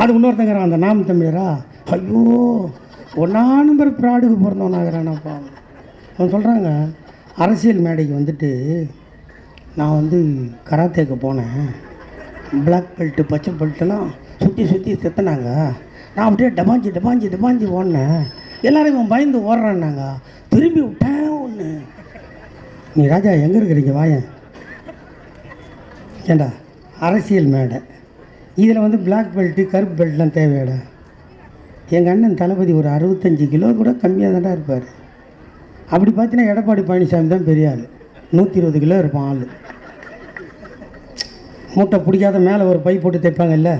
அது இன்னொருத்தங்கிறான் அந்த நாம் தமிழரா, ஐயோ 1 நம்பர் ப்ராடுக்கு பிறந்தவனாகிறானப்பா. அவன் சொல்கிறாங்க, அரசியல் மேடைக்கு வந்துட்டு நான் வந்து கராத்தேக்கு போனேன், பிளாக் பெல்ட்டு பச்சை பெல்ட்டெல்லாம் சுற்றி செத்துனாங்க, நான் அப்படியே டபாஞ்சி ஓடினேன், எல்லோரும் இவன் பயந்து ஓடுறான்னாங்க, திரும்பி விட்டேன் ஒன்று. நீ ராஜா எங்கே இருக்கிறீங்க வாயன் ஏண்டா, அரசியல் மேடை இதில் வந்து பிளாக் பெல்ட்டு கருப்பு பெல்ட்லாம் தேவையாடா? எங்கள் அண்ணன் தளபதி ஒரு 65 கிலோ கூட கம்மியாக தான்டா இருப்பார். அப்படி பார்த்தீங்கன்னா எடப்பாடி பழனிசாமி தான் பெரிய ஆள், 120 கிலோ இருப்பான் ஆள். மூட்டை பிடிக்காத மேலே ஒரு பை போட்டு தைப்பாங்கல்ல,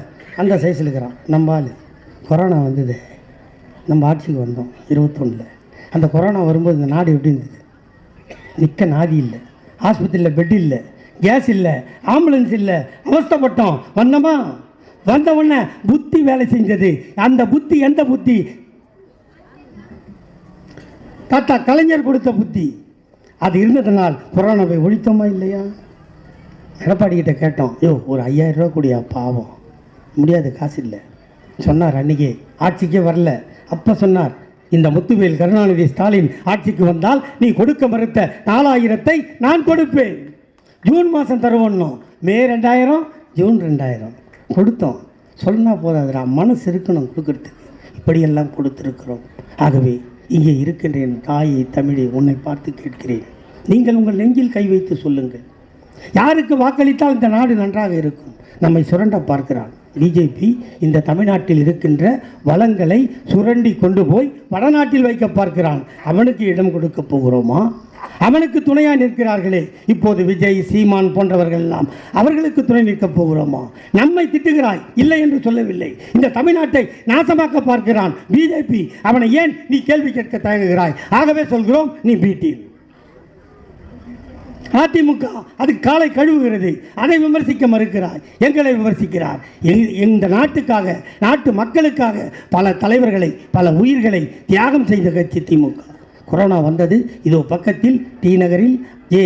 அந்த சைஸில் இருக்கிறான் நம்ம ஆள். கொரோனா வந்தது, நம்ம ஆட்சிக்கு வந்தோம் 21. அந்த கொரோனா வரும்போது இந்த நாடு எப்படி இருந்தது? நிற்க நாதி இல்லை, ஆஸ்பத்திரியில் பெட் இல்லை, கேஸ் இல்லை, ஆம்புலன்ஸ் இல்லை, அவஸ்தைப்பட்டோம். வந்தோமா, வந்த உடனே புத்தி வேலை செஞ்சது. அந்த புத்தி எந்த புத்தி? தாத்தா கலைஞர் கொடுத்த புத்தி. அது இருந்ததுனால் கொரோனாவை ஒழித்தோமா இல்லையா? எடப்பாடி கிட்ட கேட்டோம், யோ ஒரு 5000 ரூபா கூடியா, பாவம் முடியாது, காசு இல்லை சொன்னார். அன்றைக்கே ஆட்சிக்கே வரல. அப்போ சொன்னார், இந்த முத்துவேல் கருணாநிதி ஸ்டாலின் ஆட்சிக்கு வந்தால் நீ கொடுக்க மறுத்த 4000 நான் கொடுப்பேன், ஜூன் மாதம் தருவோன்னோம். மே 2000, ஜூன் 2000 கொடுத்தோம். சொன்னால் போதாதுடா, மனசு இருக்கணும் கொடுக்கறதுக்கு. இப்படியெல்லாம் கொடுத்துருக்கிறோம். ஆகவே இங்கே இருக்கின்ற என் தாயை தமிழை உன்னை பார்த்து கேட்கிறேன், நீங்கள் உங்கள் நெஞ்சில் கை வைத்து சொல்லுங்கள், யாருக்கு வாக்களித்தால் இந்த நாடு நன்றாக இருக்கும்? நம்மை சுரண்ட பார்க்கிறான் பிஜேபி. இந்த தமிழ்நாட்டில் இருக்கின்ற வளங்களை சுரண்டி கொண்டு போய் வடநாட்டில் வைக்க பார்க்கிறான். அவனுக்கு இடம் கொடுக்க போகிறோமா? அவனுக்கு துணையாக நிற்கிறார்களே இப்போது விஜய், சீமான் போன்றவர்கள் எல்லாம், அவர்களுக்கு துணை நிற்கப் போகிறோமா? நம்மை திட்டுகிறாய், இல்லை என்று சொல்லவில்லை. இந்த தமிழ்நாட்டை நாசமாக்க பார்க்கிறான் பிஜேபி. அவனை ஏன் நீ கேள்வி கேட்க தயங்குகிறாய்? ஆகவே சொல்கிறோம், நீ பீட்டி. அதிமுக அதுக்கு காலை கழுவுகிறது, அதை விமர்சிக்க மறுக்கிறார், எங்களை விமர்சிக்கிறார். இந்த நாட்டுக்காக, நாட்டு மக்களுக்காக பல தலைவர்களை, பல உயிர்களை தியாகம் செய்த கட்சி திமுக. கொரோனா வந்தது, இதோ பக்கத்தில் டி நகரில்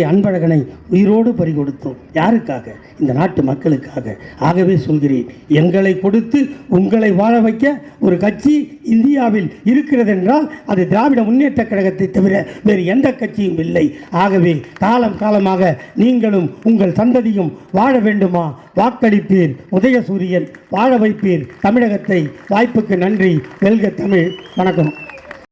அன்பழகனை உயிரோடு பறிகொடுத்தோம். யாருக்காக? இந்த நாட்டு மக்களுக்காக. ஆகவே சொல்கிறேன், எங்களை கொடுத்து உங்களை வாழ வைக்க ஒரு கட்சி இந்தியாவில் இருக்கிறது என்றால் அது திராவிட முன்னேற்ற கழகத்தை தவிர வேறு எந்த கட்சியும் இல்லை. ஆகவே காலமாக நீங்களும் உங்கள் சந்ததியும் வாழ வேண்டுமா? வாக்களிப்பீர், உதயசூரியன் வாழ வைப்பீர் தமிழகத்தை. வாய்ப்புக்கு நன்றி. வெல்க தமிழ். வணக்கம்.